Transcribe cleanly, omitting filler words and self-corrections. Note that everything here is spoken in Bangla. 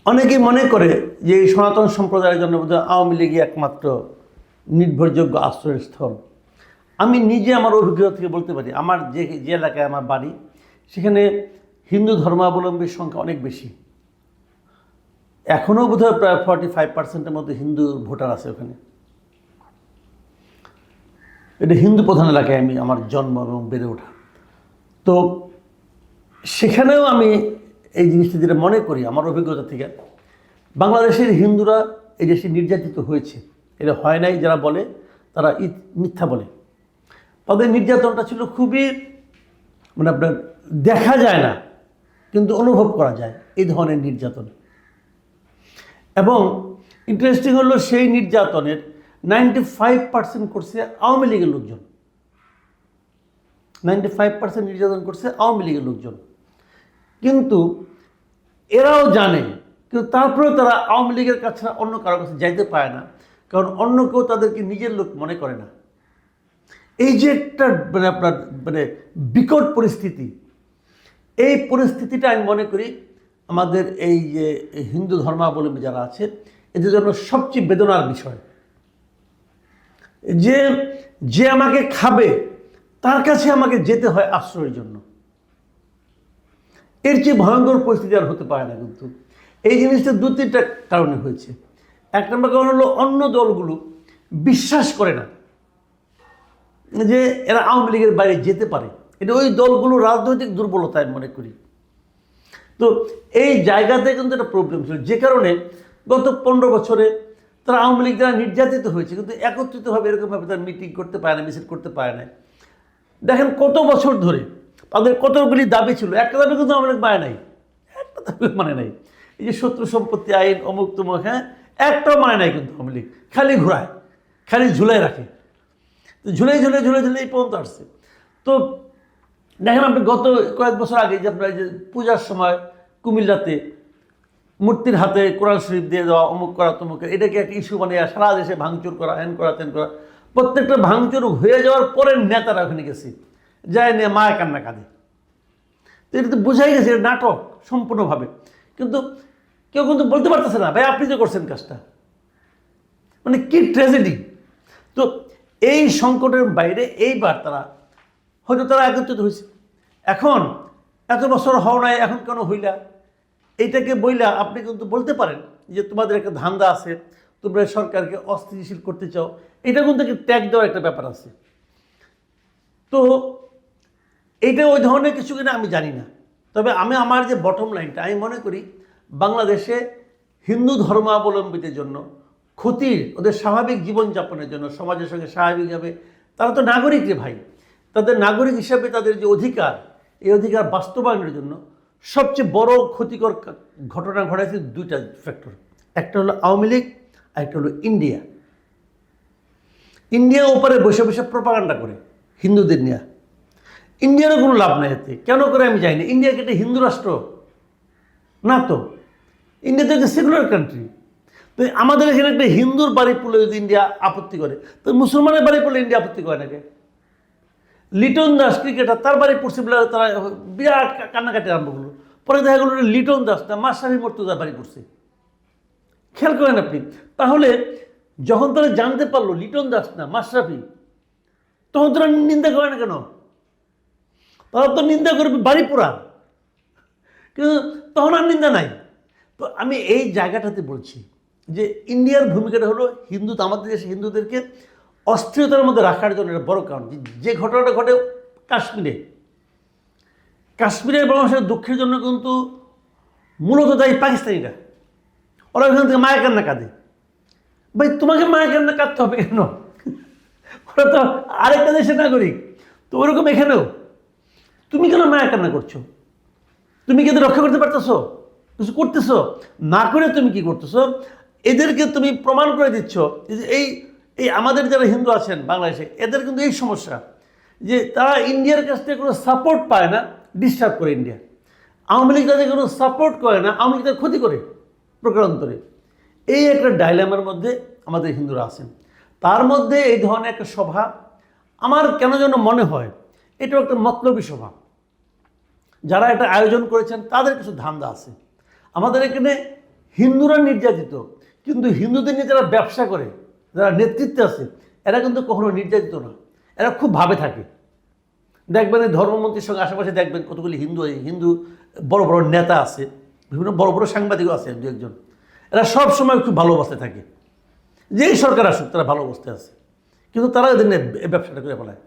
অনেকেই মনে করে যে এই সনাতন সম্প্রদায়ের জন্য বোধহয় আওয়ামী লীগই একমাত্র নির্ভরযোগ্য আশ্রয়স্থল। আমি নিজে আমার অভিজ্ঞতা থেকে বলতে পারি, আমার যে যে এলাকায় আমার বাড়ি সেখানে হিন্দু ধর্মাবলম্বীর সংখ্যা অনেক বেশি। এখনও বোধহয় প্রায় 45% মতো হিন্দু ভোটার আছে ওখানে। এটা হিন্দু প্রধান এলাকায় আমার জন্ম এবং বেড়ে ওঠা। তো সেখানেও আমি এই জিনিসটা যেটা মনে করি আমার অভিজ্ঞতা থেকে, বাংলাদেশের হিন্দুরা এই দেশে নির্যাতিত হয়েছে। এটা হয় নাই যারা বলে তারা মিথ্যা বলে। তাদের নির্যাতনটা ছিল খুবই মানে আপনার দেখা যায় না কিন্তু অনুভব করা যায় এই ধরনের নির্যাতন। এবং ইন্টারেস্টিং হলো সেই নির্যাতনের 95% করছে আওয়ামী লীগের লোকজন। 95% নির্যাতন করছে আওয়ামী লীগের লোকজন। কিন্তু এরাও জানে, কিন্তু তারপরেও তারা আওয়ামী লীগের কাছে অন্য কারোর কাছে যাইতে পারে না, কারণ অন্য কেউ তাদেরকে নিজের লোক মনে করে না। এই যে একটা মানে আপনার মানে বিকট পরিস্থিতি, এই পরিস্থিতিটা আমি মনে করি আমাদের এই যে হিন্দু ধর্মাবলম্বী যারা আছে এদের জন্য সবচেয়ে বেদনার বিষয়। যে যে আমাকে খাবে তার কাছে আমাকে যেতে হয় আশ্রয়ের জন্য। এর চেয়ে ভয়ঙ্কর পরিস্থিতি আর হতে পারে না। কিন্তু এই জিনিসটা দু তিনটা কারণে হয়েছে। এক নম্বর কারণ হলো অন্য দলগুলো বিশ্বাস করে না যে এরা আওয়ামী লীগের বাইরে যেতে পারে। এটা ওই দলগুলো রাজনৈতিক দুর্বলতা আমি মনে করি। তো এই জায়গাতে কিন্তু একটা প্রবলেম ছিল, যে কারণে গত 15 বছরে তারা আওয়ামী লীগ যারা নির্যাতিত হয়েছে কিন্তু একত্রিতভাবে এরকমভাবে তারা মিটিং করতে পারে না, মিছিল করতে পারে না। দেখেন কত বছর ধরে তাদের কতগুলি দাবি ছিল, একটা দাবি কিন্তু আওয়ামী লীগ মানে নাই, একটা দাবি মানে নাই। এই যে শত্রু সম্পত্তি আইন অমুক তমুক, হ্যাঁ, একটাও মানে নাই কিন্তু আওয়ামী লীগ। খালি ঘুরায়, খালি ঝুলাই রাখে। তো ঝুলাই ঝুলাই ঝুলাই ঝুলাই এই পর্যন্ত আসছে। তো দেখেন আপনি গত কয়েক বছর আগে যে আপনার যে পূজার সময় কুমিল্লাতে মূর্তির হাতে কোরআন শরীফ দিয়ে দেওয়া, অমুক করা তমুক, এটাকে একটা ইস্যু বানিয়ে সারা দেশে ভাঙচুর করা, হ্যান করা তেন করা। প্রত্যেকটা ভাঙচুর হয়ে যাওয়ার পরে নেতারা ওখানে গেছে, যায় নিয়ে মায়ের কান্না কাঁদে। তো এটা তো বোঝাই গেছে এটা নাটক সম্পূর্ণভাবে। কিন্তু কেউ কিন্তু বলতে পারতেছে না, ভাই আপনি যে করছেন কাজটা, মানে কি ট্র্যাজেডি। তো এই সংকটের বাইরে এইবার তারা হয়তো তারা একত্রিত হয়েছে। এখন এত বছর হও নাই, এখন কেন হইলা, এইটাকে বইলা আপনি কিন্তু বলতে পারেন যে তোমাদের একটা ধান্দা আছে, তোমরা সরকারকে অস্থিতিশীল করতে চাও। এটা কিন্তু ট্যাগ দেওয়ার একটা ব্যাপার আছে। তো এইটা ওই ধরনের কিছু কিনা আমি জানি না। তবে আমি আমার যে বটম লাইনটা আমি মনে করি বাংলাদেশে হিন্দু ধর্মাবলম্বীদের জন্য ক্ষতির, ওদের স্বাভাবিক জীবনযাপনের জন্য, সমাজের সঙ্গে স্বাভাবিকভাবে তারা তো নাগরিক রে ভাই, তাদের নাগরিক হিসাবে তাদের যে অধিকার, এই অধিকার বাস্তবায়নের জন্য সবচেয়ে বড় ক্ষতিকর ঘটনা ঘটাইছে দুইটা ফ্যাক্টর। একটা হলো আওয়ামী লীগ, আর একটা হলো ইন্ডিয়া। ইন্ডিয়া ওপরে বসে বসে প্রপাগান্ডা করে হিন্দুদের নিয়ে। ইন্ডিয়ারও কোনো লাভ নাই এতে। কেন করে আমি জানি না। ইন্ডিয়া কি একটা হিন্দু রাষ্ট্র না? তো ইন্ডিয়া তো একটা সেকুলার কান্ট্রি। তো আমাদের এখানে একটা হিন্দুর বাড়ি পড়লে যদি ইন্ডিয়া আপত্তি করে, তো মুসলমানের বাড়ি পড়লে ইন্ডিয়া আপত্তি করে নাকি? লিটন দাস ক্রিকেটার, তার বাড়ি পড়ছে বলে তারা বিরাট কান্নাকাটি আরম্ভ করলো। পরে দেখা গেল লিটন দাস না মাশরাফি মর্তুজার বাড়ি পড়ছে। খেয়াল করেন আপনি। তাহলে যখন তারা জানতে পারলো লিটন দাস না মাশরাফি, তখন তারা নিন্দা করে না কেন? তারা তো নিন্দা করবে বাড়ি পোড়া, কিন্তু তখন আর নিন্দা নাই। তো আমি এই জায়গাটাতে বলছি যে ইন্ডিয়ার ভূমিকাটা হলো হিন্দু, আমাদের দেশে হিন্দুদেরকে অস্থিরতার মধ্যে রাখার জন্য একটা বড় কারণ। যে ঘটনাটা ঘটে কাশ্মীরে, কাশ্মীরের মানুষের দুঃখের জন্য কিন্তু মূলত দায়ী পাকিস্তানিরা। ওরা ওইখান থেকে মায়ের কান্না কাঁদে। ভাই তোমাকে মায়ের কান্না কাঁদতে হবে কেন? ওরা তো আরেকটা দেশের নাগরিক। তো ওরকম এখানেও তুমি কেন মায়ের কান্না করছো? তুমি কি এদের রক্ষা করতে পারতেছো? কিছু করতেছো না, করে তুমি কি করতেছো? এদেরকে তুমি প্রমাণ করে দিচ্ছ যে এই এই আমাদের যারা হিন্দু আছেন বাংলাদেশে, এদের কিন্তু এই সমস্যা যে তারা ইন্ডিয়ার কাছ থেকে কোনো সাপোর্ট পায় না, ডিস্টার্ব করে ইন্ডিয়া। আওয়ামী লীগ তাদের কোনো সাপোর্ট করে না, আওয়ামী লীগ তাদের ক্ষতি করে প্রকারান্তরে। এই একটা ডাইলেমার মধ্যে আমাদের হিন্দুরা আছেন। তার মধ্যে এই ধরনের একটা সভা আমার কেন যেন মনে হয় এটাও একটা মতলবী সভা। যারা এটা আয়োজন করেছেন তাদের কিছু ধান্দা আছে। আমাদের এখানে হিন্দুরা নির্যাতিত, কিন্তু হিন্দুদের নিয়ে যারা ব্যবসা করে, যারা নেতৃত্বে আছে, এরা কিন্তু কখনো নির্যাতিত না, এরা খুব ভাবে থাকে। দেখবেন এই ধর্মমন্ত্রীর সঙ্গে আশেপাশে দেখবেন কতগুলি হিন্দু হিন্দু বড় বড় নেতা আছে, বিভিন্ন বড় বড় সাংবাদিকও আছে দু একজন, এরা সব সময় খুব ভালো অবস্থায় থাকে, যেই সরকার আসুক তারা ভালো অবস্থায় আছে, কিন্তু তারা এদের নিয়ে ব্যবসাটা করে ফেলায়।